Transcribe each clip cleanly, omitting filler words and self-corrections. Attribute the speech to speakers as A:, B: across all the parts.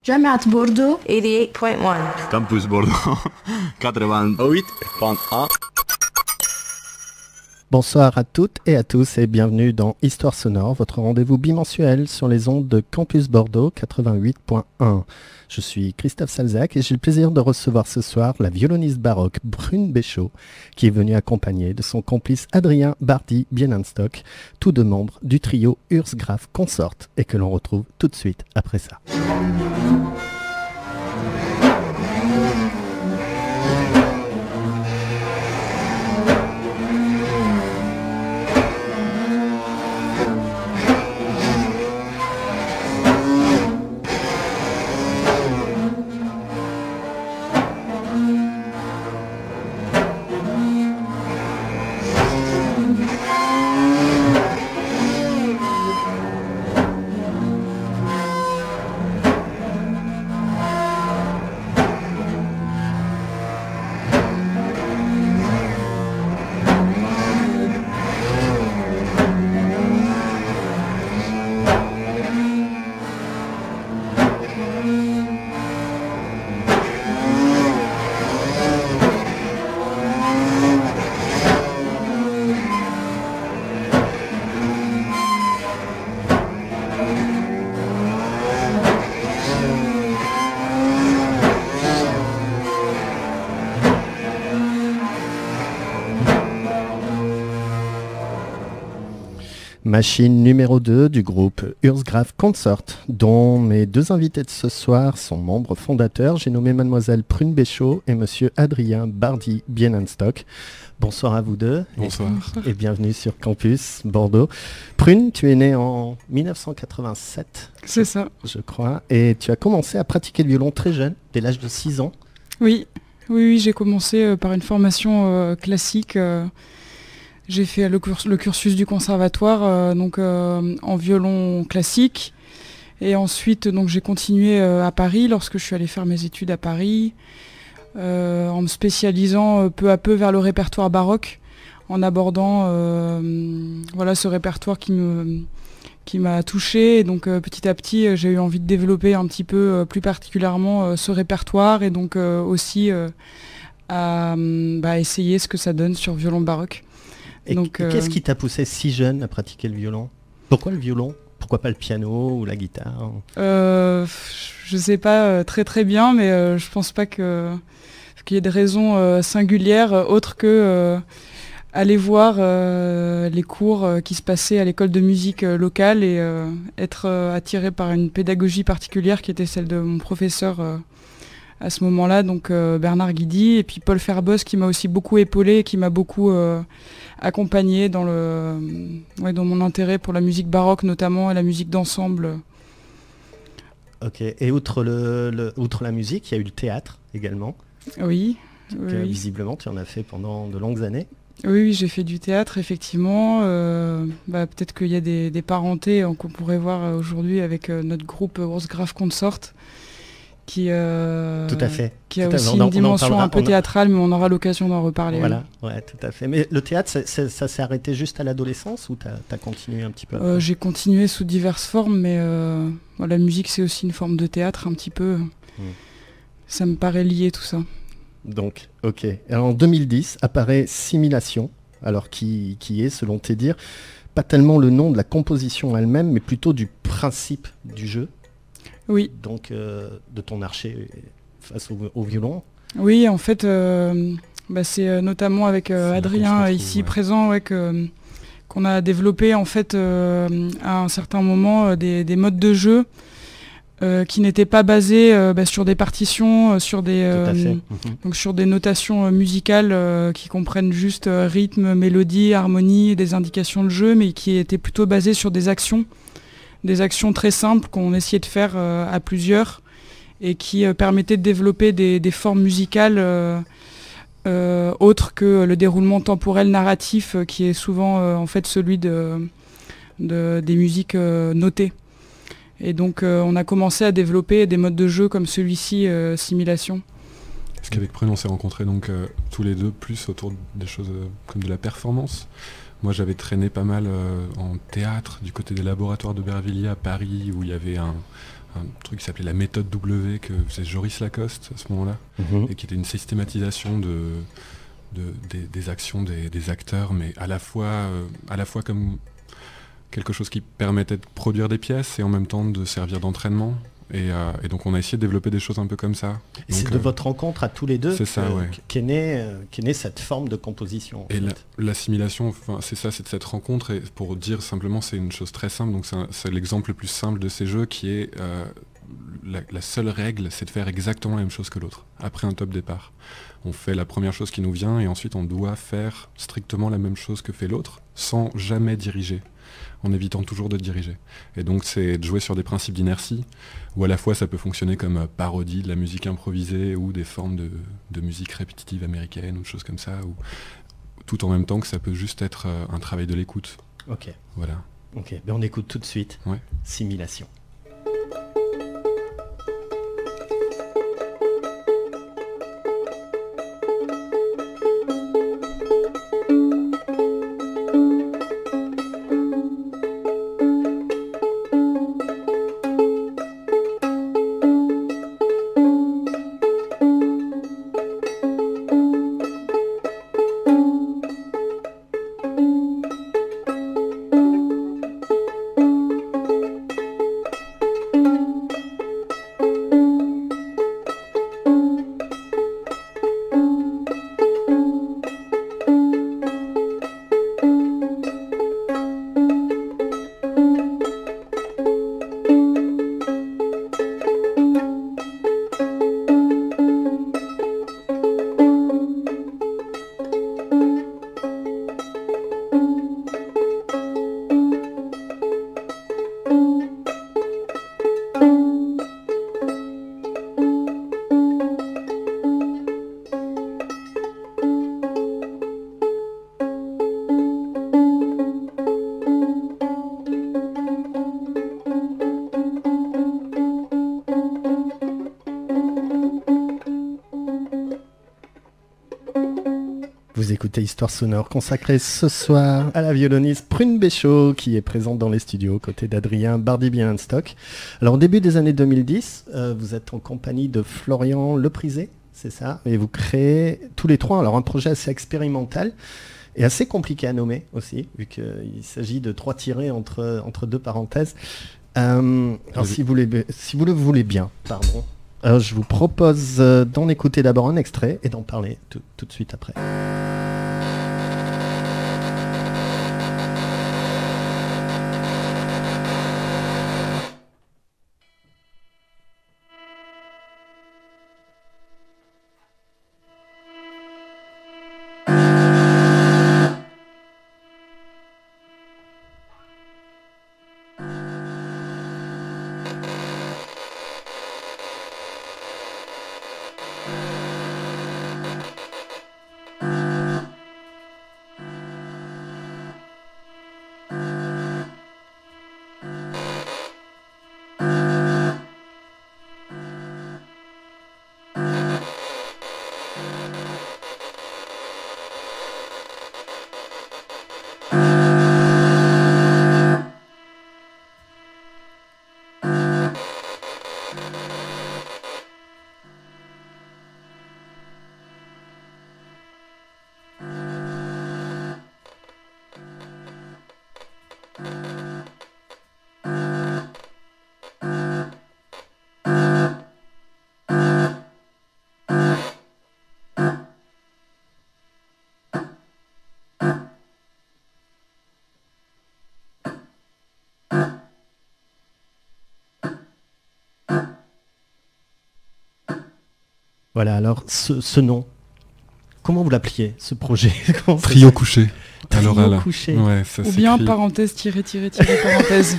A: جامعة بوردو
B: 88.1
C: Campus Bordeaux 88.1.
D: Bonsoir à toutes et à tous et bienvenue dans Histoire Sonore, votre rendez-vous bimensuel sur les ondes de Campus Bordeaux 88.1. Je suis Christophe Salzac et j'ai le plaisir de recevoir ce soir la violoniste baroque Prune Béchot qui est venue accompagnée de son complice Adrien Bardi-Bienenstock, tous deux membres du trio Urs Graf Consort et que l'on retrouve tout de suite après ça. Machine numéro 2 du groupe Urs Graf Consort, dont mes deux invités de ce soir sont membres fondateurs. J'ai nommé mademoiselle Prune Béchot et monsieur Adrien Bardi-Bienenstock. Bonsoir à vous deux.
C: Bonsoir.
D: Et bienvenue sur Campus Bordeaux. Prune, tu es née en 1987.
E: C'est ça.
D: Je crois. Et tu as commencé à pratiquer le violon très jeune, dès l'âge de 6 ans.
E: Oui, j'ai commencé par une formation classique. J'ai fait le cursus du conservatoire en violon classique et ensuite donc j'ai continué à Paris lorsque je suis allée faire mes études à Paris en me spécialisant peu à peu vers le répertoire baroque en abordant ce répertoire qui m'a touchée et donc petit à petit j'ai eu envie de développer un petit peu plus particulièrement ce répertoire et donc aussi à essayer ce que ça donne sur violon baroque.
D: Et qu'est-ce qui t'a poussé si jeune à pratiquer le violon? Pourquoi le violon? Pourquoi pas le piano ou la guitare?
E: Je sais pas très bien, mais je pense pas qu'il y ait des raisons singulières autres que aller voir les cours qui se passaient à l'école de musique locale et être attiré par une pédagogie particulière qui était celle de mon professeur à ce moment-là, donc Bernard Guidi, et puis Paul Ferbos qui m'a aussi beaucoup épaulé et qui m'a beaucoup accompagné dans mon intérêt pour la musique baroque notamment et la musique d'ensemble.
D: Ok, et outre la musique, il y a eu le théâtre également.
E: Oui.
D: Visiblement, tu en as fait pendant de longues années.
E: Oui, j'ai fait du théâtre, effectivement. Peut-être qu'il y a des parentés qu'on pourrait voir aujourd'hui avec notre groupe Urs Graf Consort. Qui a aussi une dimension un peu théâtrale, mais on aura l'occasion d'en reparler.
D: Voilà, ouais, tout à fait. Mais le théâtre, ça s'est arrêté juste à l'adolescence ou t'as continué un petit peu? J'ai
E: continué sous diverses formes, mais la musique, c'est aussi une forme de théâtre un petit peu. Ça me paraît lié tout ça.
D: Donc, ok. Alors, en 2010 apparaît Similation, alors qui est, selon tes dires, pas tellement le nom de la composition elle-même, mais plutôt du principe du jeu.
E: Oui.
D: Donc, de ton archer face au violon.
E: Oui, en fait, c'est notamment avec Adrien ici présent qu'on a développé en fait à un certain moment des modes de jeu qui n'étaient pas basés sur des partitions, sur des notations musicales qui comprennent juste rythme, mélodie, harmonie et des indications de jeu, mais qui étaient plutôt basées sur des actions très simples qu'on essayait de faire à plusieurs et qui permettaient de développer des formes musicales autres que le déroulement temporel narratif qui est souvent en fait celui des musiques notées. Et donc on a commencé à développer des modes de jeu comme celui-ci, Similation.
C: Parce qu'avec Prune, on s'est rencontrés donc tous les deux plus autour des choses comme de la performance. Moi, j'avais traîné pas mal en théâtre du côté des laboratoires d'Aubervilliers à Paris, où il y avait un un truc qui s'appelait la méthode W que faisait Joris Lacoste à ce moment-là, et qui était une systématisation des actions des acteurs, mais à la fois comme quelque chose qui permettait de produire des pièces et en même temps de servir d'entraînement. Et donc on a essayé de développer des choses un peu comme ça.
D: Et c'est de votre rencontre à tous les deux qu'est née cette forme de composition.
C: Et l'assimilation, c'est ça, c'est de cette rencontre. Et pour dire simplement, c'est une chose très simple. Donc c'est l'exemple le plus simple de ces jeux qui est la seule règle, c'est de faire exactement la même chose que l'autre. Après un top départ, on fait la première chose qui nous vient et ensuite on doit faire strictement la même chose que fait l'autre, sans jamais diriger, en évitant toujours de diriger. Et donc c'est de jouer sur des principes d'inertie, où à la fois ça peut fonctionner comme parodie de la musique improvisée ou des formes de musique répétitive américaine ou des choses comme ça, ou tout en même temps que ça peut juste être un travail de l'écoute.
D: Ok.
C: Voilà.
D: Ok, ben on écoute tout de suite.
C: Ouais.
D: Simulation. Vous écoutez Histoire sonore consacrée ce soir à la violoniste Prune Béchaud qui est présente dans les studios aux côtés d'Adrien Bardi-Bienstock. Alors au début des années 2010, vous êtes en compagnie de Florian Leprisé, c'est ça, et vous créez tous les trois alors un projet assez expérimental et assez compliqué à nommer aussi, vu qu'il s'agit de 3 tirés entre deux parenthèses. Alors si vous le voulez bien, pardon. Alors je vous propose d'en écouter d'abord un extrait et d'en parler tout de suite après. Voilà, alors ce nom, comment vous l'appeliez, ce projet?
C: Trio couché.
D: Trio couché.
C: Ouais, ça
E: ou bien parenthèse, parenthèse.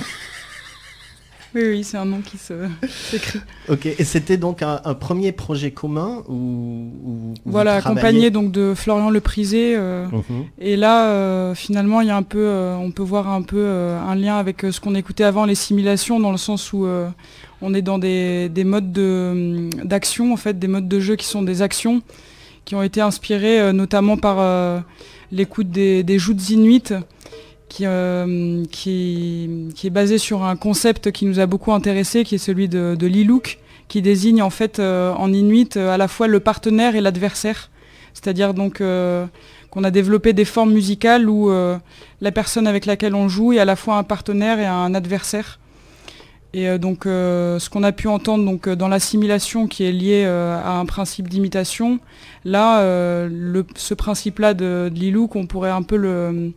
E: Oui, c'est un nom qui s'écrit.
D: Ok, et c'était donc un premier projet commun où
E: voilà, accompagné donc de Florian Leprisé. Et là, finalement, il y a un peu, on peut voir un peu un lien avec ce qu'on écoutait avant, les simulations, dans le sens où on est dans des modes d'action, en fait, des modes de jeu qui sont des actions, qui ont été inspirés notamment par l'écoute des joutes inuites. qui est basé sur un concept qui nous a beaucoup intéressé, qui est celui de Liluk, qui désigne en fait en inuit à la fois le partenaire et l'adversaire. C'est-à-dire donc qu'on a développé des formes musicales où la personne avec laquelle on joue est à la fois un partenaire et un adversaire. Et donc ce qu'on a pu entendre donc, dans l'assimilation qui est lié à un principe d'imitation, là, ce principe-là de Liluk, on pourrait un peu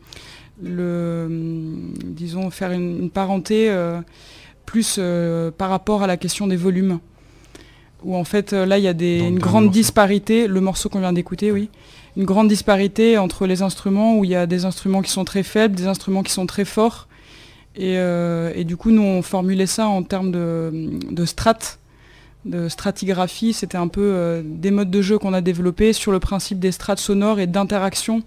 E: disons, faire une parenté plus par rapport à la question des volumes. Où en fait, là, il y a une grande disparité, le morceau qu'on vient d'écouter, oui, une grande disparité entre les instruments, où il y a des instruments qui sont très faibles, des instruments qui sont très forts. Et du coup, nous, on formulait ça en termes de strates, de stratigraphie. C'était un peu des modes de jeu qu'on a développés sur le principe des strates sonores et d'interaction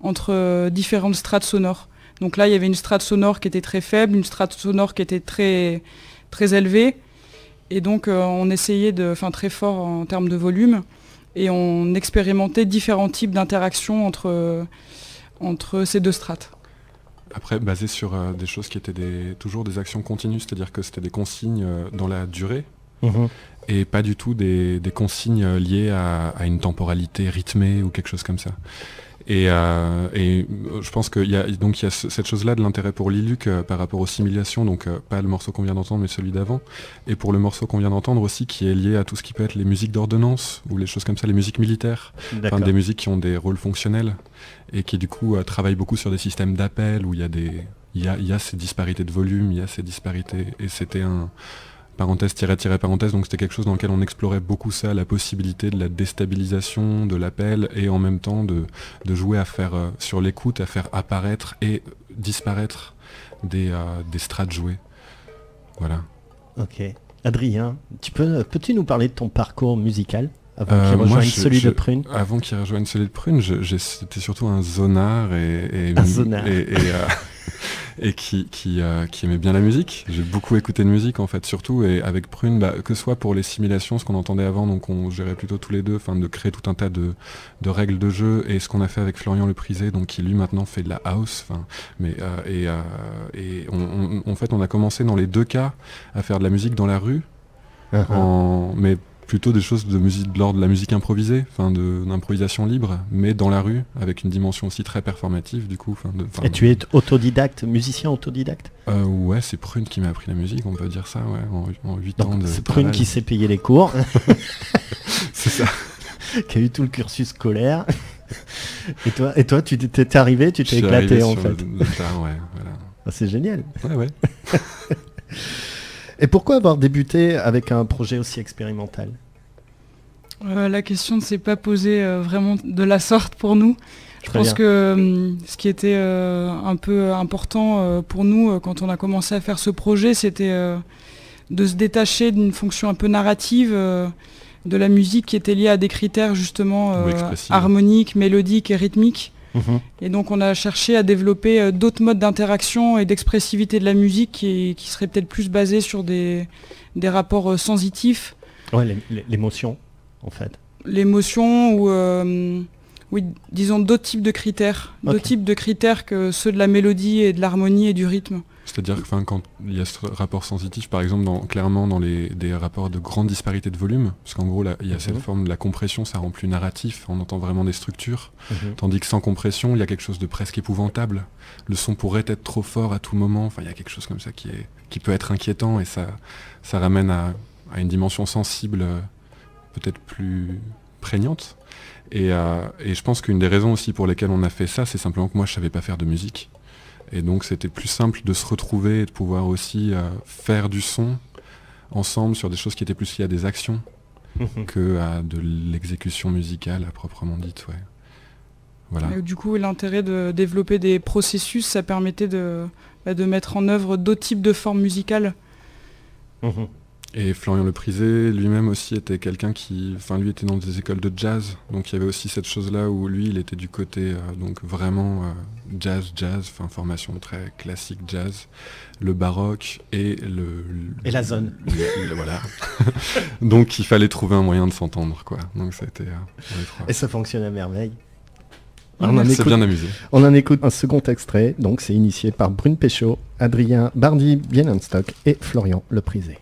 E: entre différentes strates sonores. Donc là, il y avait une strate sonore qui était très faible, une strate sonore qui était très, très élevée. Et donc, on essayait très fort en termes de volume. Et on expérimentait différents types d'interactions entre ces deux strates.
C: Après, basé sur des choses qui étaient toujours des actions continues, c'est-à-dire que c'était des consignes dans la durée, et pas du tout des consignes liées à une temporalité rythmée ou quelque chose comme ça. Et je pense qu'il y a cette chose-là de l'intérêt pour Liluk par rapport aux simulations, donc pas le morceau qu'on vient d'entendre mais celui d'avant, et pour le morceau qu'on vient d'entendre aussi qui est lié à tout ce qui peut être les musiques d'ordonnance ou les choses comme ça, les musiques militaires, enfin, des musiques qui ont des rôles fonctionnels et qui du coup travaillent beaucoup sur des systèmes d'appel où il y a ces disparités de volume, il y a ces disparités, et c'était un parenthèse, parenthèse, donc c'était quelque chose dans lequel on explorait beaucoup ça, la possibilité de la déstabilisation, de l'appel, et en même temps de jouer à faire, sur l'écoute, à faire apparaître et disparaître des strates jouées. Voilà.
D: Ok. Adrien, peux-tu nous parler de ton parcours musical avant qu'il rejoigne celui de Prune?
C: Avant qu'il rejoigne celui de Prune, c'était surtout un zonard et qui aimait bien la musique. J'ai beaucoup écouté de musique en fait, surtout, et avec Prune, que ce soit pour les simulations, ce qu'on entendait avant, donc on gérait plutôt tous les deux, de créer tout un tas de règles de jeu, et ce qu'on a fait avec Florian Leprisé, donc qui lui maintenant fait de la house, en fait on a commencé dans les deux cas à faire de la musique dans la rue, mais plutôt des choses de l'ordre de la musique improvisée, d'improvisation libre, mais dans la rue, avec une dimension aussi très performative du coup.
D: Et tu es autodidacte, musicien autodidacte?
C: Ouais, c'est Prune qui m'a appris la musique, on peut dire ça, ouais, en 8 ans de
D: c'est Prune qui s'est payé les cours.
C: C'est ça.
D: Qui a eu tout le cursus scolaire. Et toi, tu t'es arrivé, tu t'es éclaté en fait.
C: Le tard, ouais, voilà.
D: C'est génial.
C: Ouais.
D: Et pourquoi avoir débuté avec un projet aussi expérimental?
E: La question ne s'est pas posée vraiment de la sorte pour nous. Je pense que ce qui était un peu important pour nous quand on a commencé à faire ce projet, c'était de se détacher d'une fonction un peu narrative de la musique qui était liée à des critères justement harmoniques, mélodiques et rythmiques. Et donc on a cherché à développer d'autres modes d'interaction et d'expressivité de la musique qui seraient peut-être plus basés sur des rapports sensitifs.
D: Ouais, l'émotion en fait.
E: L'émotion ou oui, disons d'autres types de critères. D'autres types de critères que ceux de la mélodie et de l'harmonie et du rythme.
C: C'est-à-dire que quand il y a ce rapport sensitif, par exemple, clairement dans des rapports de grande disparité de volume, parce qu'en gros, il y a cette forme de la compression, ça rend plus narratif, on entend vraiment des structures, tandis que sans compression, il y a quelque chose de presque épouvantable. Le son pourrait être trop fort à tout moment, il y a quelque chose comme ça qui peut être inquiétant, et ça ramène à une dimension sensible peut-être plus prégnante. Et je pense qu'une des raisons aussi pour lesquelles on a fait ça, c'est simplement que moi, je savais pas faire de musique. Et donc c'était plus simple de se retrouver et de pouvoir aussi faire du son ensemble sur des choses qui étaient plus liées à des actions que à de l'exécution musicale à proprement dite. Ouais. Voilà.
E: Et du coup, l'intérêt de développer des processus, ça permettait de mettre en œuvre d'autres types de formes musicales.
C: Et Florian Leprisé lui-même aussi était quelqu'un qui, lui était dans des écoles de jazz, donc il y avait aussi cette chose-là où lui il était du côté donc vraiment jazz, formation très classique jazz, le baroque et
D: et la zone.
C: Voilà. Donc il fallait trouver un moyen de s'entendre quoi. Donc ça a été
D: et ça fonctionne à merveille.
C: C'est bien amusé.
D: On en écoute un second extrait, donc c'est initié par Brune Péchaud, Adrien Bardi-Bienenstock et Florian Leprisé.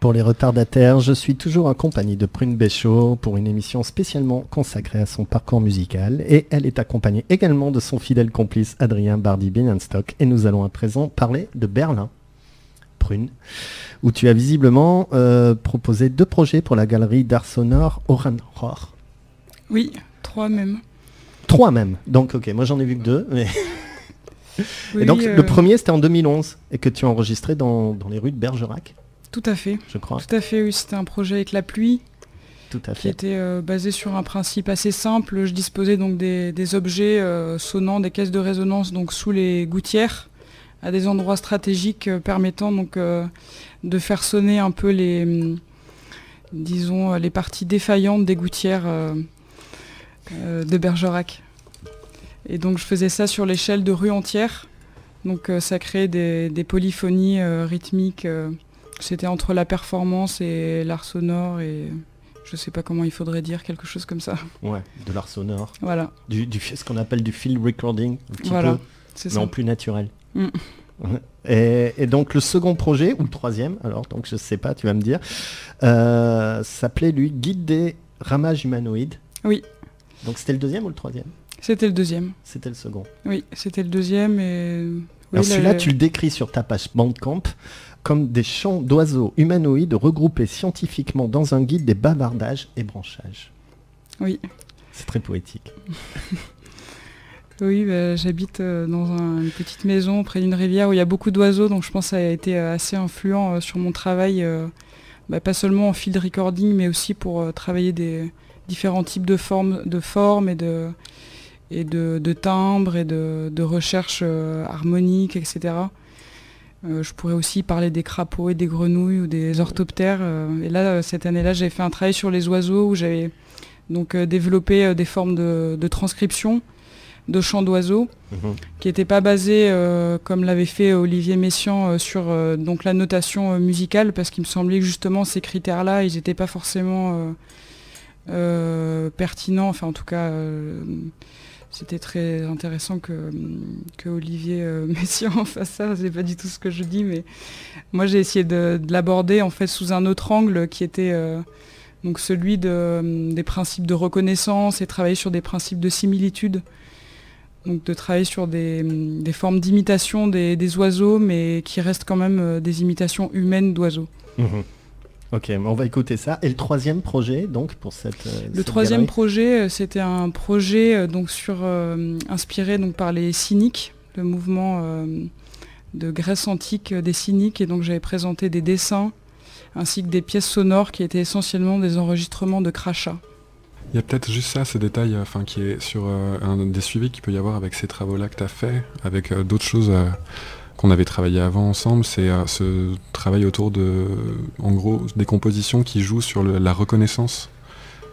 D: Pour les retardataires, je suis toujours en compagnie de Brune Péchaud pour une émission spécialement consacrée à son parcours musical et elle est accompagnée également de son fidèle complice Adrien Bardi-Bienenstock et nous allons à présent parler de Berlin, Brune, où tu as visiblement proposé 2 projets pour la galerie d'art sonore Oranrohr.
E: Oui, 3 même.
D: 3 même, donc ok, moi j'en ai vu que 2. Mais...
E: Oui,
D: et donc le premier c'était en 2011 et que tu as enregistré dans les rues de Bergerac.
E: Tout à fait.
D: Je crois.
E: Tout à fait, oui. C'était un projet avec la pluie.
D: Tout à fait.
E: Qui était basé sur un principe assez simple. Je disposais donc des objets sonnants, des caisses de résonance donc sous les gouttières, à des endroits stratégiques permettant donc de faire sonner un peu les parties défaillantes des gouttières de Bergerac. Et donc je faisais ça sur l'échelle de rue entière. Donc ça créait des polyphonies rythmiques. C'était entre la performance et l'art sonore et je sais pas comment il faudrait dire, quelque chose comme ça.
D: Ouais, de l'art sonore.
E: Voilà.
D: Ce qu'on appelle du field recording, un petit
E: voilà,
D: peu,
E: c'est
D: mais
E: ça.
D: en plus naturel.
E: Mm.
D: Et donc le second projet, ou le troisième, alors donc je sais pas, tu vas me dire, s'appelait lui Guide des ramages humanoïdes.
E: Oui.
D: Donc c'était le deuxième ou le troisième?
E: C'était le deuxième.
D: C'était le second.
E: Oui, c'était le deuxième et... Oui,
D: alors celui-là, tu le décris sur ta page Bandcamp comme des chants d'oiseaux humanoïdes regroupés scientifiquement dans un guide des bavardages et branchages.
E: Oui.
D: C'est très poétique.
E: Oui, j'habite dans une petite maison près d'une rivière où il y a beaucoup d'oiseaux, donc je pense que ça a été assez influent sur mon travail, pas seulement en field recording, mais aussi pour travailler des différents types de formes et de timbres et de recherche harmonique, etc. Je pourrais aussi parler des crapauds et des grenouilles ou des orthoptères. Et là, cette année-là, j'avais fait un travail sur les oiseaux où j'avais donc développé des formes de transcription de chants d'oiseaux qui n'étaient pas basés, comme l'avait fait Olivier Messiaen, sur donc la notation musicale, parce qu'il me semblait que justement ces critères-là, ils n'étaient pas forcément pertinents. Enfin, en tout cas... C'était très intéressant que Olivier Messiaen fasse ça, c'est pas du tout ce que je dis, mais moi j'ai essayé de l'aborder en fait sous un autre angle qui était donc celui des principes de reconnaissance et travailler sur des principes de similitude Donc de travailler sur des formes d'imitation des oiseaux, mais qui restent quand même des imitations humaines d'oiseaux.
D: Ok, on va écouter ça. Et le troisième projet, donc, pour cette
E: Le troisième
D: galerie
E: projet, c'était un projet donc inspiré donc, par les Cyniques, le mouvement de Grèce antique des Cyniques. Et donc j'avais présenté des dessins ainsi que des pièces sonores qui étaient essentiellement des enregistrements de crachats.
C: Il y a peut-être juste ça, ce détail qui est sur un des suivis qu'il peut y avoir avec ces travaux-là que tu as fait, avec d'autres choses qu'on avait travaillé avant ensemble, c'est ce travail autour en gros, des compositions qui jouent sur la reconnaissance.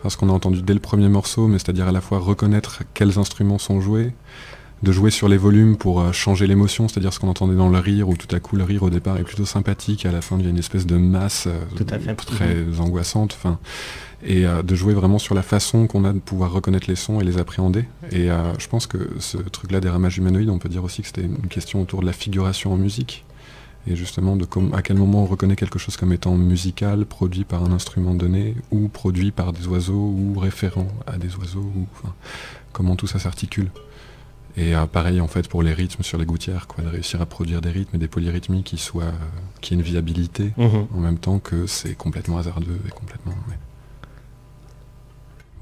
C: Parce qu'on a entendu dès le premier morceau, mais c'est-à-dire à la fois reconnaître quels instruments sont joués, de jouer sur les volumes pour changer l'émotion, c'est-à-dire ce qu'on entendait dans le rire, où tout à coup le rire au départ est plutôt sympathique, et à la fin il y a une espèce de masse très angoissante. Et de jouer vraiment sur la façon qu'on a de pouvoir reconnaître les sons et les appréhender. Et je pense que ce truc-là des ramages humanoïdes, on peut dire aussi que c'était une question autour de la figuration en musique, et justement à quel moment on reconnaît quelque chose comme étant musical, produit par un instrument donné, ou produit par des oiseaux, ou référent à des oiseaux, comment tout ça s'articule. Et pareil en fait pour les rythmes sur les gouttières, de réussir à produire des rythmes et des polyrythmies qui aient une viabilité, en même temps que c'est complètement hasardeux et complètement...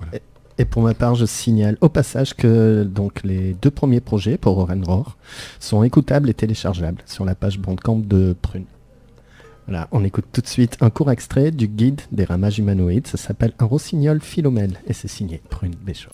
C: Voilà.
D: Et pour ma part, je signale au passage que donc, les 2 premiers projets pour Orenrohr sont écoutables et téléchargeables sur la page Bandcamp de Prune. Voilà, on écoute tout de suite un court extrait du guide des ramages humanoïdes. Ça s'appelle Un rossignol Philomèle et c'est signé Prune Béchot.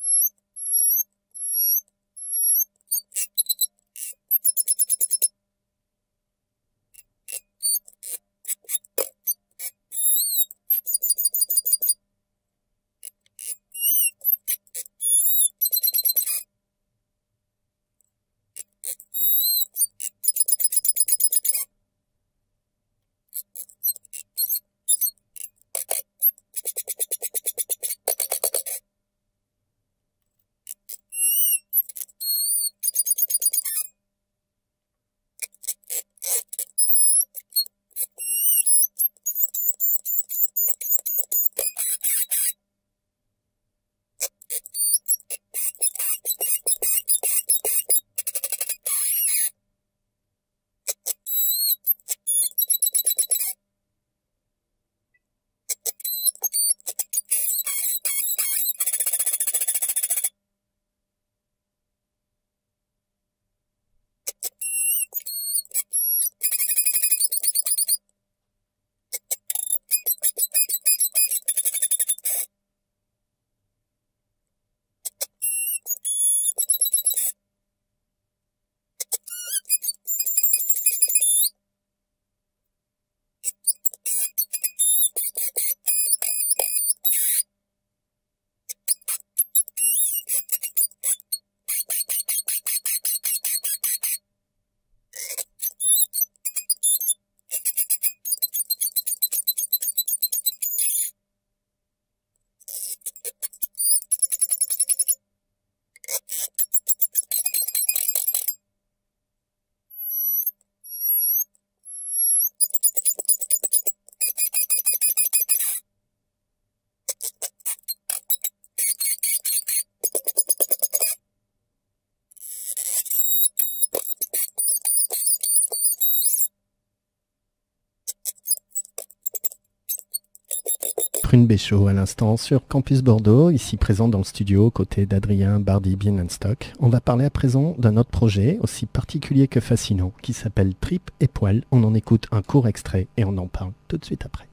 D: Prune Béchot à l'instant sur Campus Bordeaux, ici présent dans le studio aux côtés d'Adrien Bardi Bienenstock. On va parler à présent d'un autre projet aussi particulier que fascinant qui s'appelle Tripes et Poils. On en écoute un court extrait et on en parle tout de suite après.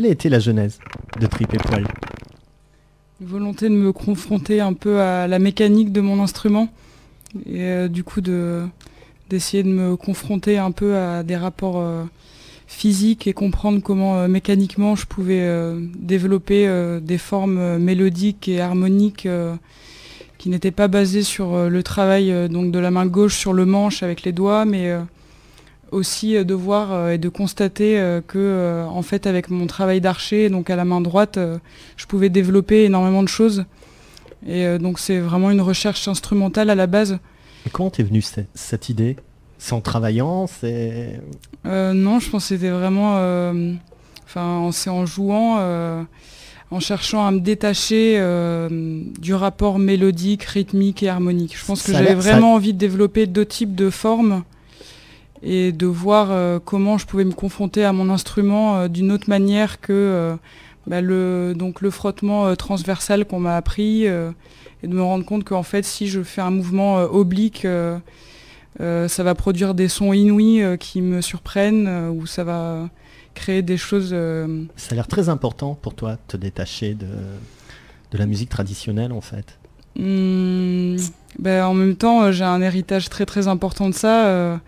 D: quelle a été la genèse de Tripes et Poils?
E: Une volonté de me confronter un peu à la mécanique de mon instrument et du coup d'essayer de me confronter un peu à des rapports physiques et comprendre comment mécaniquement je pouvais développer des formes mélodiques et harmoniques qui n'étaient pas basées sur le travail donc de la main gauche sur le manche avec les doigts, mais aussi de voir et de constater que en fait avec mon travail d'archer, donc à la main droite, je pouvais développer énormément de choses. Et donc c'est vraiment une recherche instrumentale à la base.
D: Et comment t'es venue cette idée? C'est en travaillant, c'est...
E: Non, je pense que c'était vraiment... c'est en jouant, en cherchant à me détacher du rapport mélodique, rythmique et harmonique. Je pense que j'avais vraiment envie de développer d'autres types de formes et de voir comment je pouvais me confronter à mon instrument d'une autre manière que le frottement transversal qu'on m'a appris et de me rendre compte qu'en fait si je fais un mouvement oblique, ça va produire des sons inouïs qui me surprennent ou ça va créer des choses...
D: Ça a l'air très important pour toi de te détacher de la musique traditionnelle en fait.
E: En même temps, j'ai un héritage très très important de ça.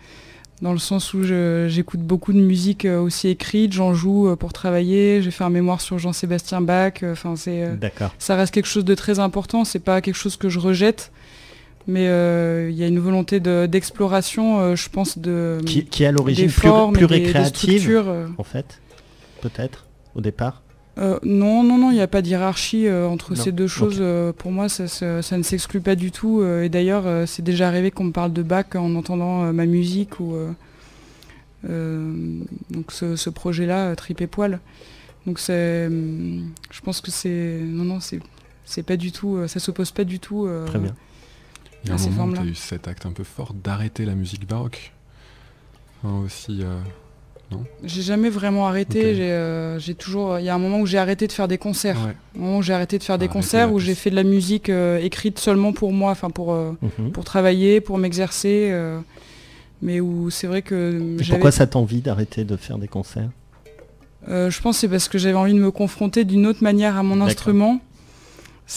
E: Dans le sens où j'écoute beaucoup de musique aussi écrite, j'en joue pour travailler, j'ai fait un mémoire sur Jean-Sébastien Bach, ça reste quelque chose de très important, c'est pas quelque chose que je rejette, mais il y a une volonté d'exploration, je pense,
D: qui est à l'origine plus récréative, en fait, peut-être, au départ.
E: Non, il n'y a pas d'hierarchie entre ces deux choses. Pour moi, ça ne s'exclut pas du tout. Et d'ailleurs, c'est déjà arrivé qu'on me parle de Bach en entendant ma musique ou donc ce projet-là, Tripes et Poils. Donc je pense que c'est pas du tout, ça s'oppose pas du tout.
D: Très bien.
C: Il y a un moment où tu as eu cet acte un peu fort d'arrêter la musique baroque. Aussi. Non,
E: j'ai jamais vraiment arrêté. Okay. J'ai toujours. Il y a un moment où j'ai arrêté de faire des concerts. Ouais. Un moment où j'ai arrêté de faire des concerts, où j'ai fait de la musique écrite seulement pour moi, pour travailler, pour m'exercer. Mais où c'est vrai que.
D: Et pourquoi ça t'envie d'arrêter de faire des concerts?
E: Je pense que c'est parce que j'avais envie de me confronter d'une autre manière à mon instrument.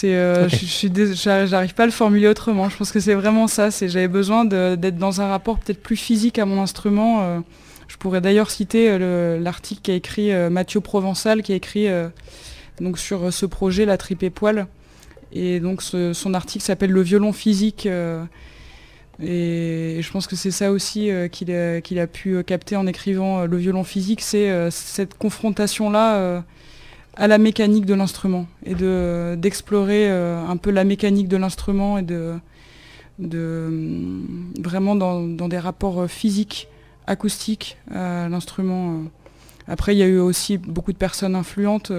E: J'arrive pas à le formuler autrement. Je pense que c'est vraiment ça. J'avais besoin d'être dans un rapport peut-être plus physique à mon instrument. Je pourrais d'ailleurs citer l'article qu'a écrit Mathieu Provençal, qui a écrit donc sur ce projet, la Tripes et Poils. Et donc son article s'appelle Le violon physique. Et je pense que c'est ça aussi qu'il a pu capter en écrivant Le violon physique, c'est cette confrontation-là à la mécanique de l'instrument et d'explorer un peu la mécanique de l'instrument et de vraiment dans des rapports physiques, acoustiques à l'instrument. Après, il y a eu aussi beaucoup de personnes influentes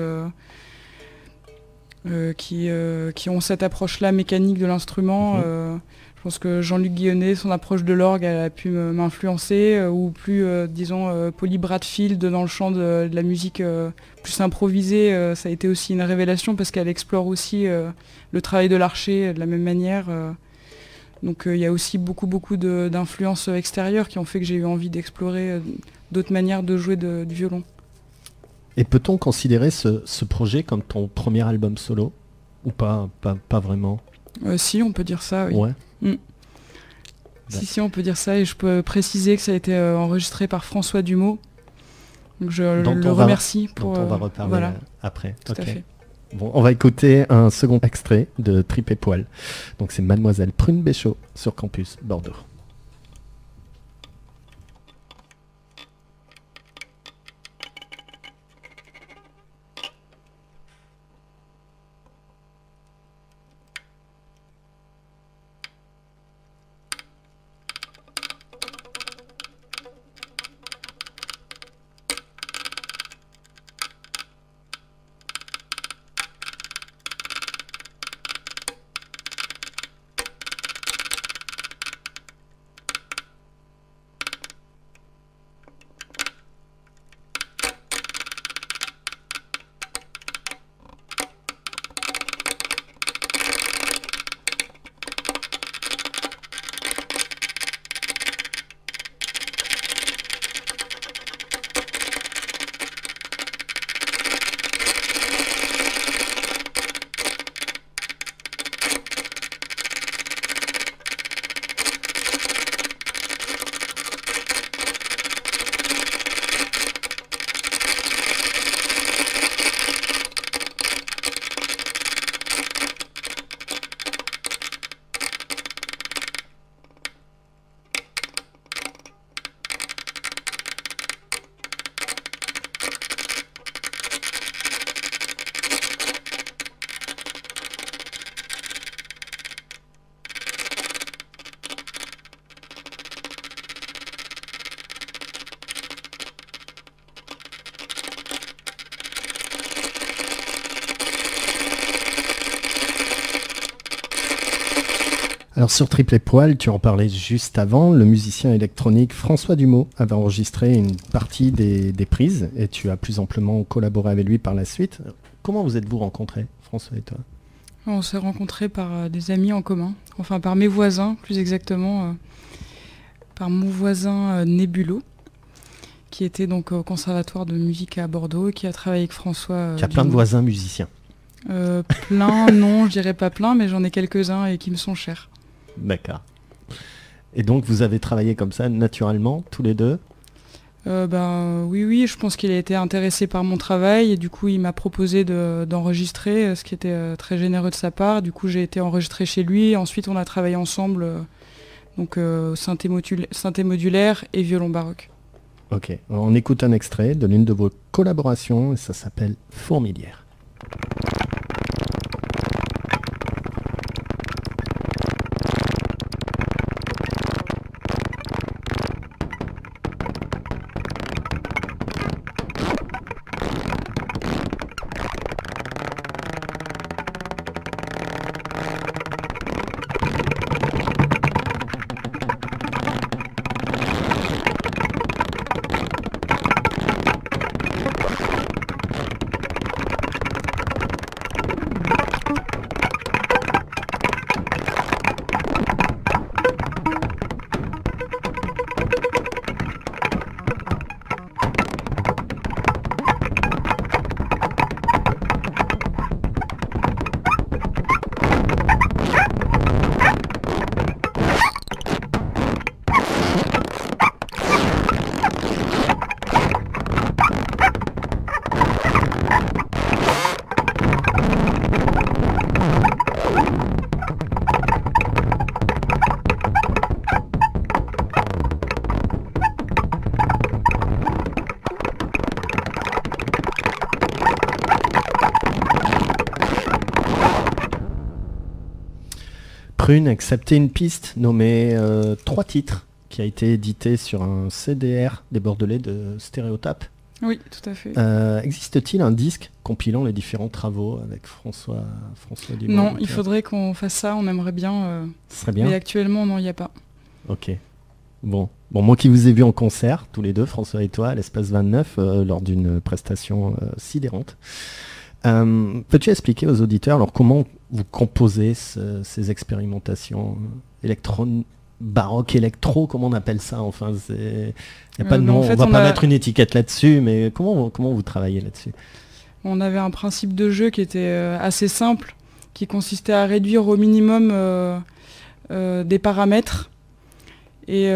E: qui ont cette approche-là mécanique de l'instrument. Je pense que Jean-Luc Guillonnet, son approche de l'orgue, elle a pu m'influencer, ou plus, disons, Polly Bradfield dans le champ de la musique plus improvisée, ça a été aussi une révélation parce qu'elle explore aussi le travail de l'archer de la même manière. Donc il y a aussi beaucoup d'influences extérieures qui ont fait que j'ai eu envie d'explorer d'autres manières de jouer du violon.
D: Et peut-on considérer ce projet comme ton premier album solo? Ou pas vraiment?
E: Si, on peut dire ça, oui.
D: Ouais.
E: Si, on peut dire ça, et je peux préciser que ça a été enregistré par François Dumaux. Donc je le remercie pour...
D: Dont on va reparler après.
E: Tout à fait.
D: Bon, on va écouter un second extrait de Tripes et Poils. Donc c'est Mademoiselle Prune Béchot sur Campus Bordeaux. Alors sur Triple Étoile, tu en parlais juste avant, le musicien électronique François Dumont avait enregistré une partie des prises et tu as plus amplement collaboré avec lui par la suite. Comment vous êtes-vous rencontrés, François et toi?
E: On s'est rencontrés par des amis en commun, enfin par mes voisins, plus exactement, par mon voisin Nébulo, qui était donc au conservatoire de musique à Bordeaux et qui a travaillé avec François.
D: Tu as plein de voisins musiciens.
E: Plein, non, je dirais pas plein, mais j'en ai quelques-uns et qui me sont chers.
D: D'accord. Et donc vous avez travaillé comme ça naturellement, tous les deux?
E: Oui, je pense qu'il a été intéressé par mon travail et du coup il m'a proposé d'enregistrer, ce qui était très généreux de sa part. Du coup j'ai été enregistré chez lui et ensuite on a travaillé ensemble, synthé modulaire et violon baroque.
D: Ok, on écoute un extrait de l'une de vos collaborations et ça s'appelle Fourmilière. Prune acceptait une piste nommée 3 titres qui a été édité sur un CDR des Bordelais de Stéréotape.
E: Oui, tout à fait.
D: Existe-t-il un disque compilant les différents travaux avec François Dumont?
E: Non, il faudrait qu'on fasse ça, on aimerait bien.
D: Ce serait bien.
E: Mais actuellement, non, il n'y a pas.
D: Ok. Bon, moi qui vous ai vu en concert, tous les deux, François et toi, à l'Espace 29, lors d'une prestation sidérante. Peux-tu expliquer aux auditeurs alors comment vous composez ces expérimentations baroque, électro, comment on appelle ça? Enfin, il n'y a pas de nom, on va pas mettre une étiquette là-dessus, mais comment vous travaillez là-dessus?
E: On avait un principe de jeu qui était assez simple, qui consistait à réduire au minimum des paramètres et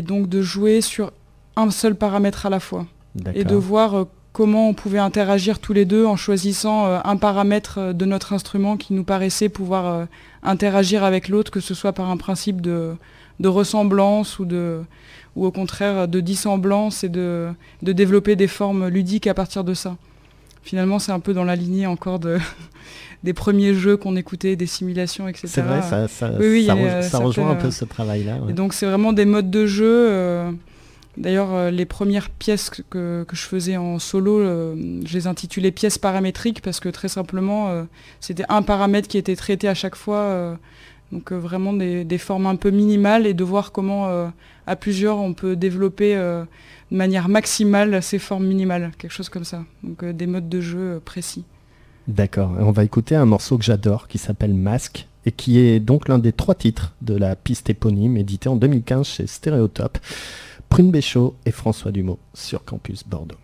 E: donc de jouer sur un seul paramètre à la fois.
D: D'accord.
E: Et de voir comment on pouvait interagir tous les deux en choisissant un paramètre de notre instrument qui nous paraissait pouvoir interagir avec l'autre, que ce soit par un principe de ressemblance ou au contraire de dissemblance et de développer des formes ludiques à partir de ça. Finalement, c'est un peu dans la lignée encore des premiers jeux qu'on écoutait, des simulations, etc.
D: C'est vrai, ça rejoint un peu ce travail-là. Ouais.
E: Et donc c'est vraiment des modes de jeu. D'ailleurs, les premières pièces que je faisais en solo, je les intitulais pièces paramétriques parce que très simplement, c'était un paramètre qui était traité à chaque fois. Donc vraiment des formes un peu minimales et de voir comment à plusieurs on peut développer de manière maximale ces formes minimales, quelque chose comme ça. Donc des modes de jeu précis.
D: D'accord, on va écouter un morceau que j'adore qui s'appelle Masque et qui est donc l'un des 3 titres de la piste éponyme éditée en 2015 chez Stéréotape. Prune Béchot et François Dumont sur Campus Bordeaux.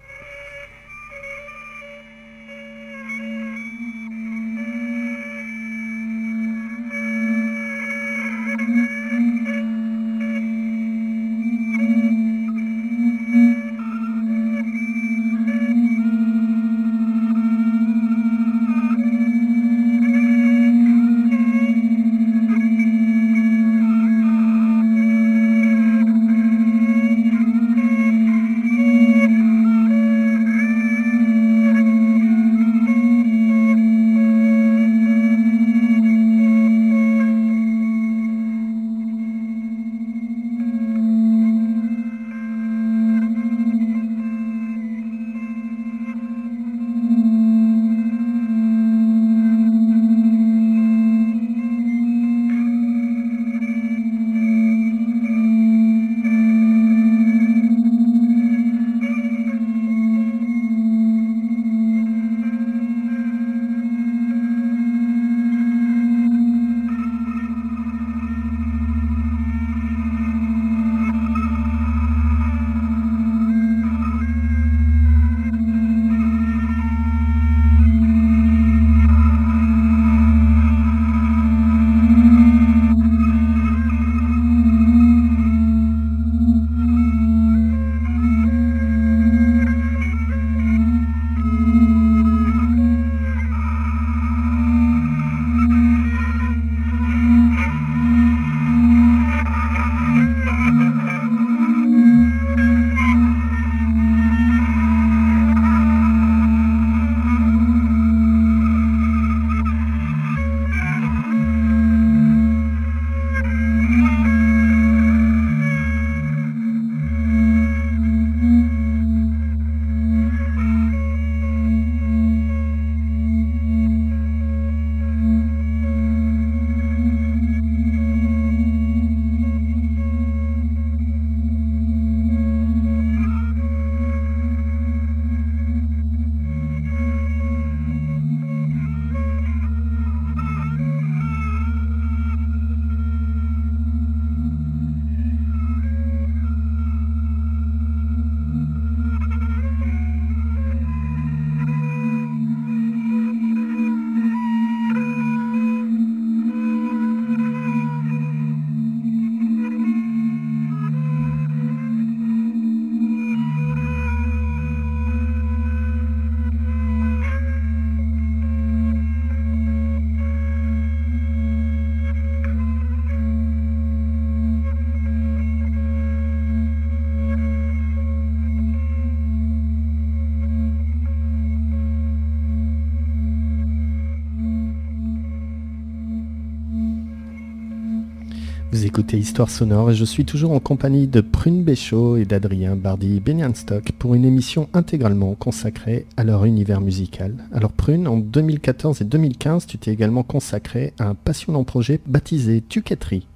D: Vous écoutez Histoire Sonore et je suis toujours en compagnie de Prune Béchot et d'Adrien Bardy-Benyanstock pour une émission intégralement consacrée à leur univers musical. Alors Prune, en 2014 et 2015, tu t'es également consacré à un passionnant projet baptisé Tuquetterie.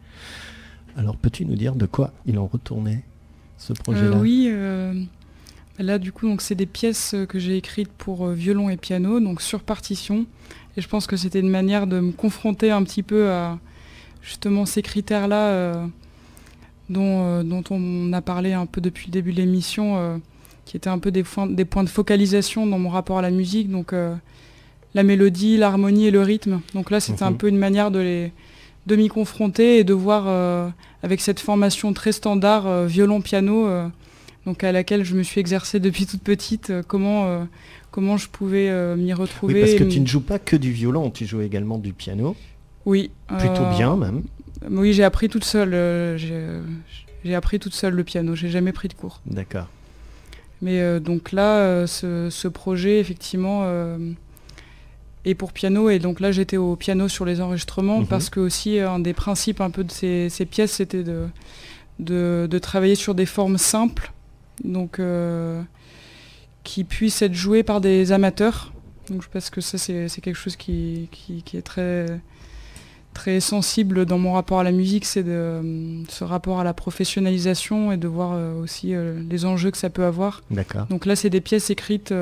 D: Alors peux-tu nous dire de quoi il en retournait, ce projet-là?
E: Oui, là du coup donc, c'est des pièces que j'ai écrites pour violon et piano, donc sur partition. Et je pense que c'était une manière de me confronter un petit peu à justement ces critères-là dont on a parlé un peu depuis le début de l'émission, qui étaient un peu des points de focalisation dans mon rapport à la musique, donc la mélodie, l'harmonie et le rythme. Donc là c'était un peu une manière de m'y confronter et de voir avec cette formation très standard violon-piano, donc à laquelle je me suis exercée depuis toute petite, comment je pouvais m'y retrouver.
D: Oui, parce que tu ne joues pas que du violon, tu joues également du piano.
E: Oui.
D: Plutôt bien même.
E: Oui, j'ai appris toute seule. J'ai appris toute seule le piano. J'ai jamais pris de cours.
D: D'accord.
E: Mais donc là, ce projet effectivement est pour piano. Et donc là, j'étais au piano sur les enregistrements parce que aussi un des principes un peu de ces pièces, c'était de travailler sur des formes simples, donc qui puissent être jouées par des amateurs. Donc je pense que ça c'est quelque chose qui est très sensible dans mon rapport à la musique, c'est ce rapport à la professionnalisation et de voir aussi les enjeux que ça peut avoir.
D: D'accord.
E: Donc là, c'est des pièces écrites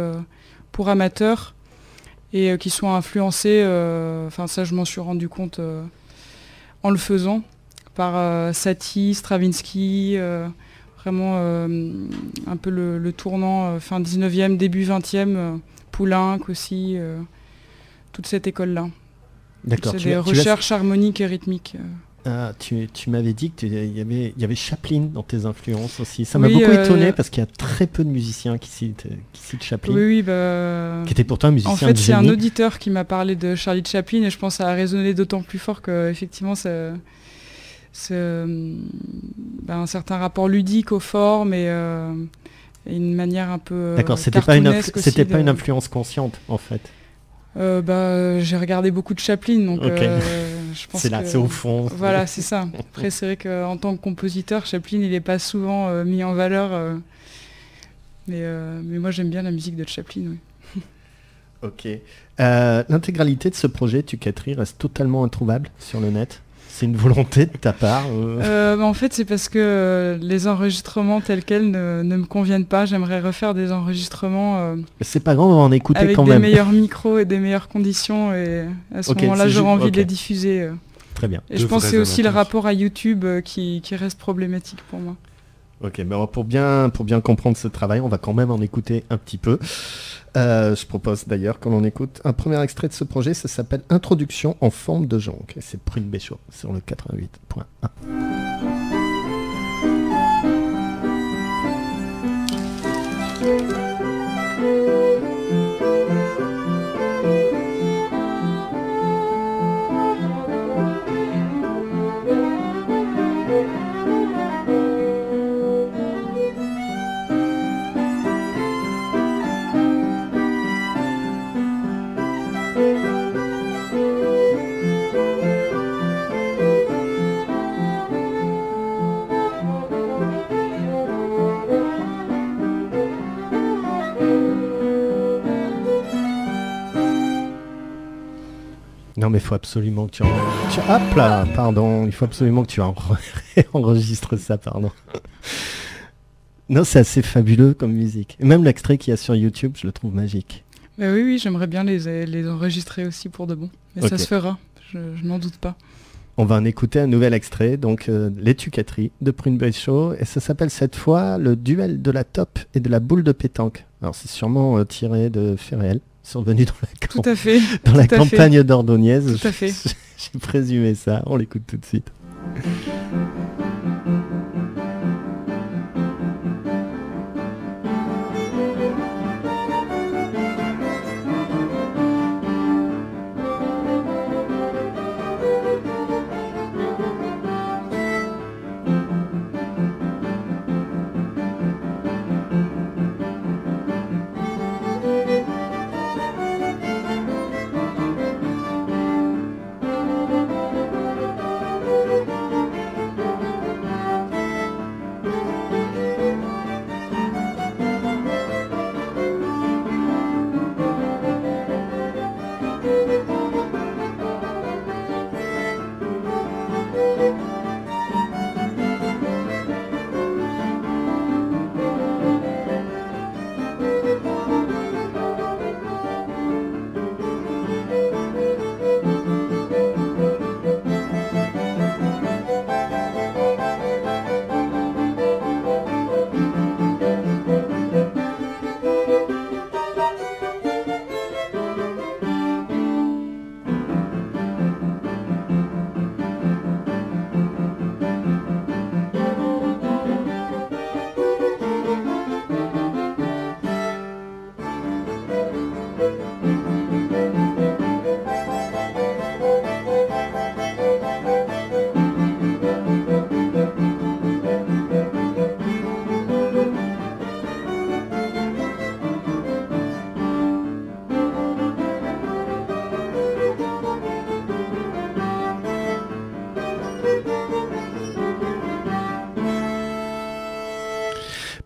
E: pour amateurs et qui sont influencées, enfin ça je m'en suis rendu compte en le faisant, par Satie, Stravinsky, vraiment un peu le tournant fin 19e, début 20e, Poulenc aussi, toute cette école-là.
D: D'accord.
E: C'est des recherches harmoniques et rythmiques.
D: Ah, tu m'avais dit qu'il y avait Chaplin dans tes influences aussi. Ça m'a beaucoup étonné parce qu'il y a très peu de musiciens qui citent Chaplin.
E: Oui,
D: qui était pourtant un musicien de génie.
E: En fait, c'est un auditeur qui m'a parlé de Charlie Chaplin et je pense que ça a résonné d'autant plus fort qu'effectivement, c'est un certain rapport ludique aux formes et une manière un peu
D: D'accord, c'était pas une influence consciente en fait.
E: J'ai regardé beaucoup de Chaplin, donc je pense
D: c'est au fond.
E: Voilà, c'est ça. Après, c'est vrai qu'en tant que compositeur, Chaplin, il n'est pas souvent mis en valeur. Mais moi, j'aime bien la musique de Chaplin, oui.
D: Ok. L'intégralité de ce projet, Tuquetterie, reste totalement introuvable sur le net. C'est une volonté de ta part
E: En fait, c'est parce que les enregistrements tels quels ne me conviennent pas. J'aimerais refaire des enregistrements
D: c'est pas grave, on va en écouter
E: avec
D: quand
E: des
D: même.
E: meilleurs micros et des meilleures conditions. Et à ce moment-là, j'aurais envie de les diffuser.
D: Très bien.
E: Et je pense que c'est aussi le rapport à YouTube qui reste problématique pour moi.
D: Ok, mais pour bien comprendre ce travail, on va quand même en écouter un petit peu. Je propose d'ailleurs qu'on en écoute un premier extrait de ce projet, ça s'appelle Introduction en forme de jonque. Et c'est Prune Béchot sur le 88.1. Non mais il faut absolument que hop là, pardon, il faut absolument que tu enregistres ça, pardon. Non, c'est assez fabuleux comme musique. Et même l'extrait qu'il y a sur YouTube, je le trouve magique.
E: Oui, j'aimerais bien les enregistrer aussi pour de bon. Mais ça se fera, je n'en doute pas.
D: On va en écouter un nouvel extrait, donc Les Tuquetteries de Prune Béchot, et ça s'appelle cette fois Le duel de la top et de la boule de pétanque. Alors c'est sûrement tiré de faits réels. Survenu dans la campagne d'Ordonnaise.
E: Tout à fait.
D: J'ai présumé ça. On l'écoute tout de suite.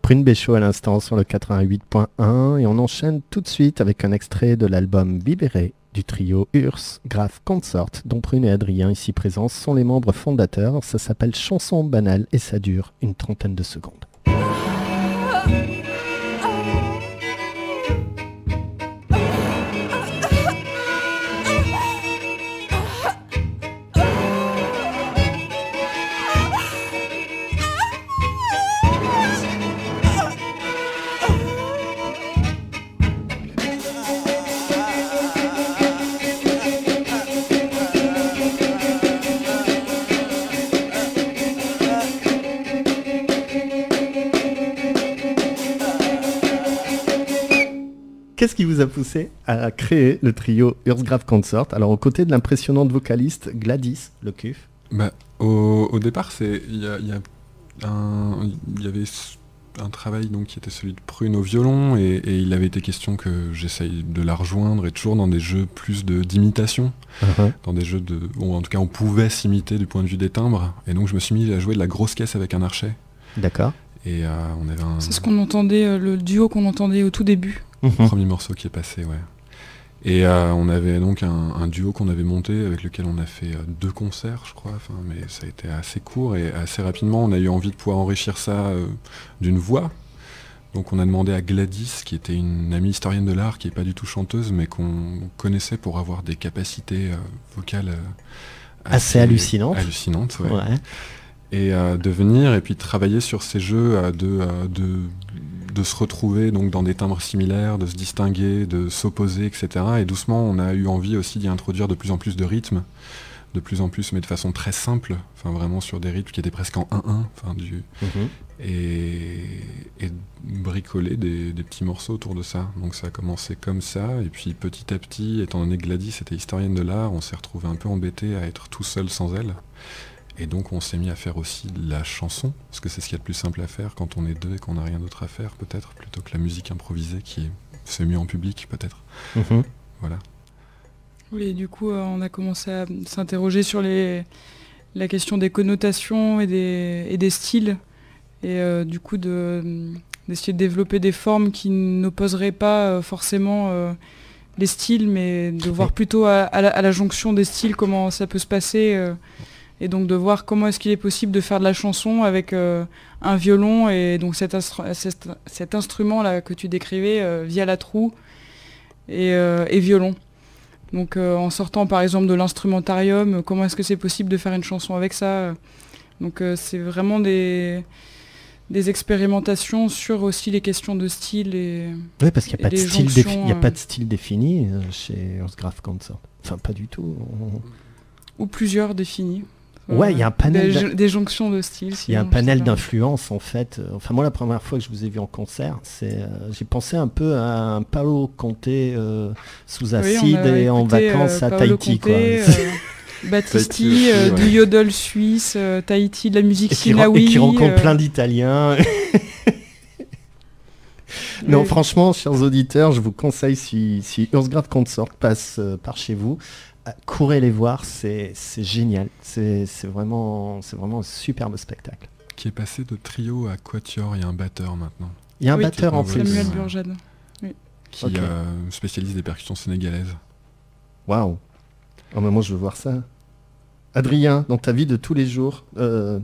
D: Prune Béchot à l'instant sur le 88.1 et on enchaîne tout de suite avec un extrait de l'album Vivere du trio Urs Graf Consort dont Prune et Adrien ici présents sont les membres fondateurs. Ça s'appelle Chanson banale et ça dure une trentaine de secondes. Qu'est-ce qui vous a poussé à créer le trio Urs Graf Consort? Alors, aux côtés de l'impressionnante vocaliste Gladys Le Cuf.
C: Au départ, il y avait un travail donc, qui était celui de Prune au violon, et il avait été question que j'essaye de la rejoindre, et toujours dans des jeux plus d'imitation, dans des jeux où en tout cas on pouvait s'imiter du point de vue des timbres, et donc je me suis mis à jouer de la grosse caisse avec un archet.
D: D'accord.
C: Et on avait
E: C'est ce qu'on entendait, le duo qu'on entendait au tout début.
C: Le premier morceau qui est passé, ouais. Et on avait donc un duo qu'on avait monté avec lequel on a fait 2 concerts, je crois, mais ça a été assez court et assez rapidement on a eu envie de pouvoir enrichir ça d'une voix. Donc on a demandé à Gladys, qui était une amie historienne de l'art, qui n'est pas du tout chanteuse, mais qu'on connaissait pour avoir des capacités vocales
D: assez hallucinantes.
C: Hallucinantes, ouais. Et de venir et puis de travailler sur ces jeux, de se retrouver donc dans des timbres similaires, de se distinguer, de s'opposer, etc. Et doucement, on a eu envie aussi d'y introduire de plus en plus de rythmes, de plus en plus, mais de façon très simple, vraiment sur des rythmes qui étaient presque en 1-1, et bricoler des petits morceaux autour de ça. Donc ça a commencé comme ça, et puis petit à petit, étant donné que Gladys était historienne de l'art, on s'est retrouvé un peu embêté à être tout seul sans elle. Et donc on s'est mis à faire aussi de la chanson, parce que c'est ce qu'il y a de plus simple à faire quand on est deux et qu'on n'a rien d'autre à faire, peut-être, plutôt que la musique improvisée qui se met en public, peut-être. Voilà.
E: Oui, et du coup, on a commencé à s'interroger sur la question des connotations et des styles, et du coup d'essayer de développer des formes qui n'opposeraient pas forcément les styles, mais de voir plutôt à la jonction des styles comment ça peut se passer. Et donc de voir comment est-ce qu'il est possible de faire de la chanson avec un violon et donc cet instrument-là que tu décrivais via la troue et violon. Donc en sortant par exemple de l'instrumentarium, comment est-ce que c'est possible de faire une chanson avec ça? Donc c'est vraiment des expérimentations sur aussi les questions de style et
D: oui, parce qu'il n'y a,
E: a
D: pas de style défini chez Urs Graf Consort. Enfin, pas du tout.
E: Ou plusieurs définis.
D: Ouais, il y a un panel
E: des jonctions de styles.
D: Il y a un panel d'influences en fait. Enfin moi la première fois que je vous ai vu en concert, j'ai pensé un peu à un Paolo Conte sous acide et en vacances à
E: Paolo
D: Tahiti
E: Conte, Battisti, du yodel suisse, Tahiti, de la musique sinaoui.
D: Et qui rencontre plein d'Italiens. Non, franchement, chers auditeurs, je vous conseille si Urs Graf Consort passe par chez vous. Courez les voir, c'est génial, c'est vraiment un superbe spectacle.
C: Qui est passé de trio à quatuor, il y a un batteur maintenant.
D: Il y a un batteur en plus.
E: Samuel Burjade. Oui.
C: Qui spécialise des percussions sénégalaises.
D: Waouh. Oh, mais moi je veux voir ça. Adrien, dans ta vie de tous les jours,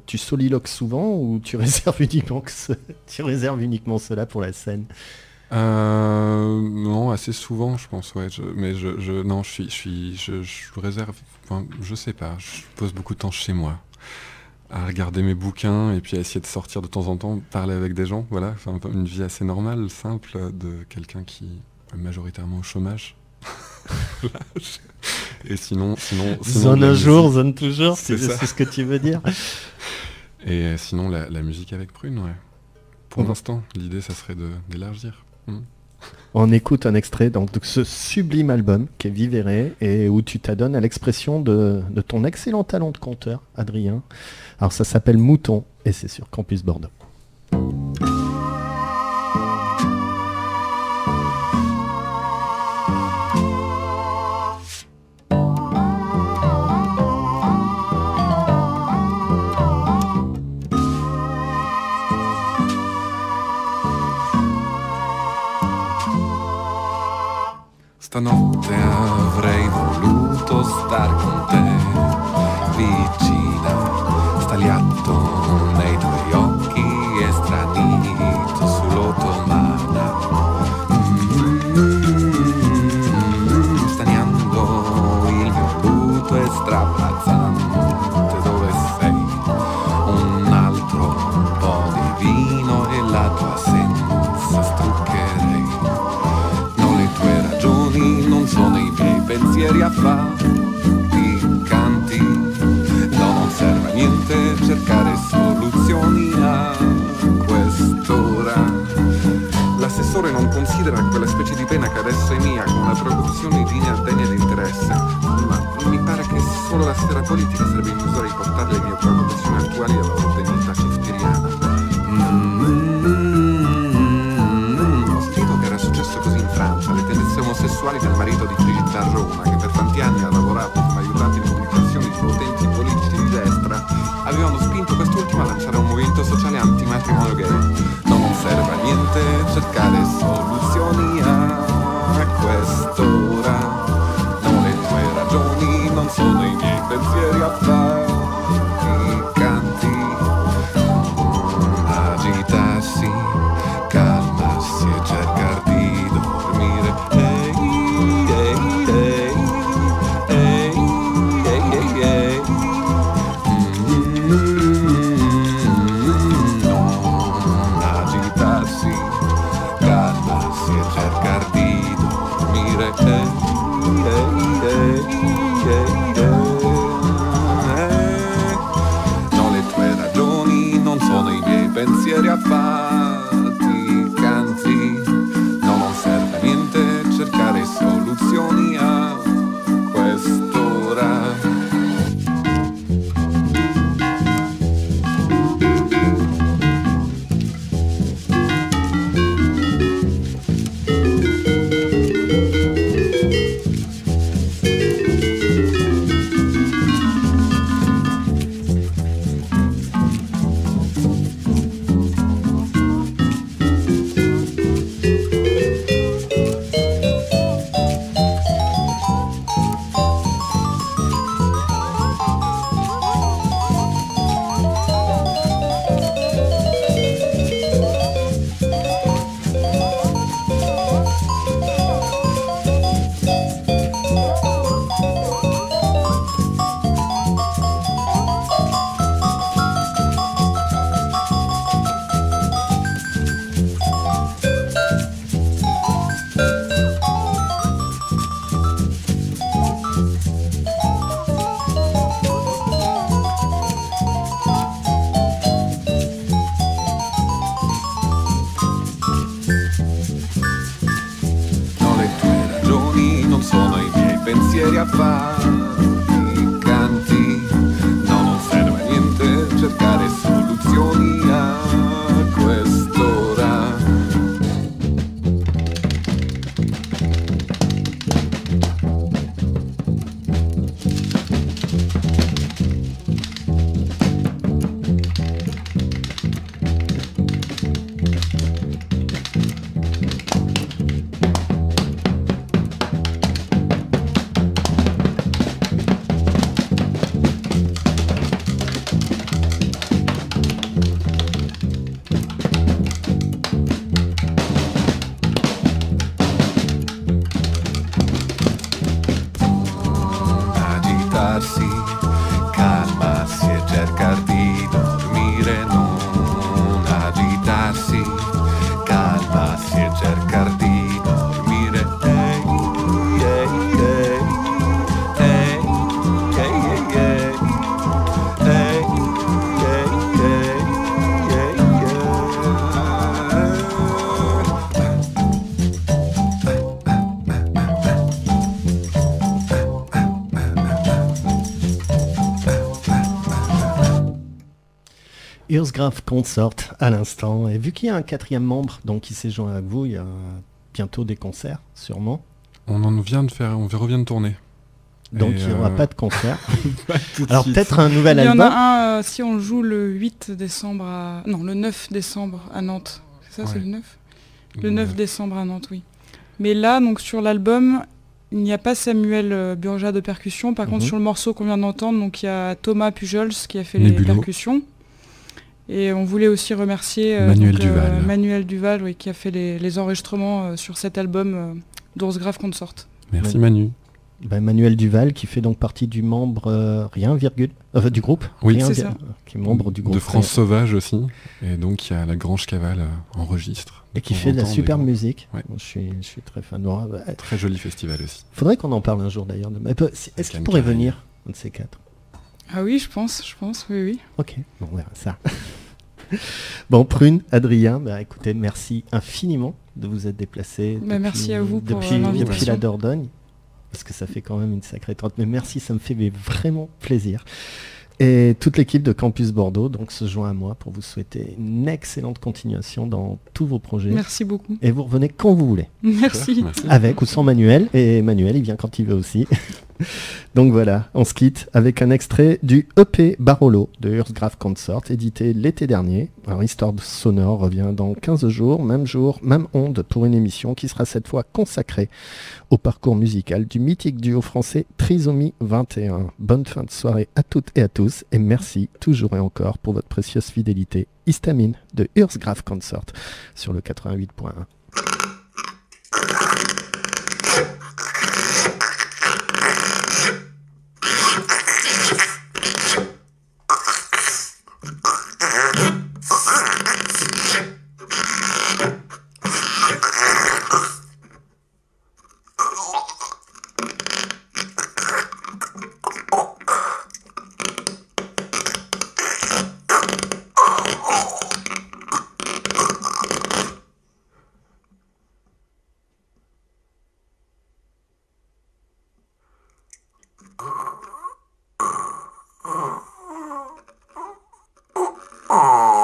D: tu soliloques souvent ou tu réserves uniquement cela pour la scène?
C: Non, assez souvent, je pense, ouais. Je réserve, je sais pas, je pose beaucoup de temps chez moi à regarder mes bouquins et puis à essayer de sortir de temps en temps, parler avec des gens, voilà, une vie assez normale, simple, de quelqu'un qui est majoritairement au chômage. Et sinon
D: zone un jour, zone toujours, c'est ce que tu veux dire.
C: Et sinon la musique avec Prune, ouais. Pour l'instant, l'idée ça serait d'élargir.
D: On écoute un extrait donc, de ce sublime album qui est Vivere et où tu t'adonnes à l'expression de ton excellent talent de conteur, Adrien. Alors ça s'appelle Mouton et c'est sur Campus Bordeaux.
A: stanotte avrei voluto star con te, vicina, stagliato nei tuoi occhi e stranito sull'ottomana, staniando il mio buto e strapazzante dove sei, un altro po' di vino e la tua assenza struccherei. No, le tue ragioni non sono i miei pensieri affatticanti. No, non serve a niente cercare soluzioni a quest'ora. L'assessore non considera quella specie di pena che adesso è mia come una preoccupazione di linea degna di interesse, ma mi pare che solo la sfera politica sarebbe in misura di portare le mie preoccupazioni attuali alla loro dignità shakespeariana. Ho scritto che era successo così in Francia. Le tendenze omosessuali del marito di Brigitte a Roma, che per tanti anni ha lavorato come aiutante di comunicazione di potenti politici di destra, avevano spinto quest'ultimo a lanciare un movimento sociale anti-matrimonio gay. No, non serve a niente cercare soluzioni a quest'ora. No, le tue ragioni non sono i miei pensieri affaticanti. Agitarsi, calmarsi e cercar di dormire. Non agitarsi, calmarsi e cercar di dormire. No, le tue ragioni non sono i miei pensieri affaticanti. No, non serve a niente cercare soluzioni a quest'ora. pensieri affannicanti. No, non serve a niente cercare soluzioni a quest'ora. Calmarsi e cercar di dormire, non agitarsi, calmarsi e cercar di dormire.
D: Urs Graf Consort à l'instant. Et vu qu'il y a un quatrième membre donc, qui s'est joint avec vous, il y a bientôt des concerts, sûrement.
C: On revient de tourner.
D: Donc il n'y aura pas de concert. Alors peut-être un nouvel album.
E: Il y en a un si on joue le 8 décembre le 9 décembre à Nantes. C'est ça, ouais. C'est le 9 ? Le 9 décembre à Nantes, oui. Mais là, donc sur l'album, il n'y a pas Samuel Burja de percussion. Par contre, sur le morceau qu'on vient d'entendre, donc il y a Thomas Pujols qui a fait les percussions. Et on voulait aussi remercier Manuel Duval, oui, qui a fait les enregistrements sur cet album d'Urs Graf Consort.
C: Merci Manu.
D: Manuel Duval qui fait donc partie du membre du groupe.
E: Oui, c'est ça.
D: Qui est membre du groupe.
C: De France Sauvage aussi. Et donc il y a la Grange Cavale enregistre.
D: Et qui fait de la super musique.
C: Ouais.
D: Je suis très fan.
C: Très joli festival aussi.
D: Faudrait qu'on en parle un jour d'ailleurs. Est-ce qu'il pourrait venir, un de ces quatre?
E: Ah oui, je pense, oui.
D: Ok, bon, on verra ça. Bon, Prune, Adrien, écoutez, merci infiniment de vous être déplacés.
E: Merci à vous pour
D: depuis
E: l'invitation.
D: la Dordogne, parce que ça fait quand même une sacrée trotte. Mais merci, ça me fait vraiment plaisir. Et toute l'équipe de Campus Bordeaux donc se joint à moi pour vous souhaiter une excellente continuation dans tous vos projets.
E: Merci beaucoup.
D: Et vous revenez quand vous voulez.
E: Merci.
D: Avec ou sans Manuel. Et Manuel, il vient quand il veut aussi. Donc voilà, on se quitte avec un extrait du EP Barolo de Urs Graf Consort, édité l'été dernier. Alors, Histoire sonore revient dans 15 jours, même onde, pour une émission qui sera cette fois consacrée au parcours musical du mythique duo français Trisomie 21. Bonne fin de soirée à toutes et à tous, et merci toujours et encore pour votre précieuse fidélité. Histamine de Urs Graf Consort sur le 88.1.
B: Ah.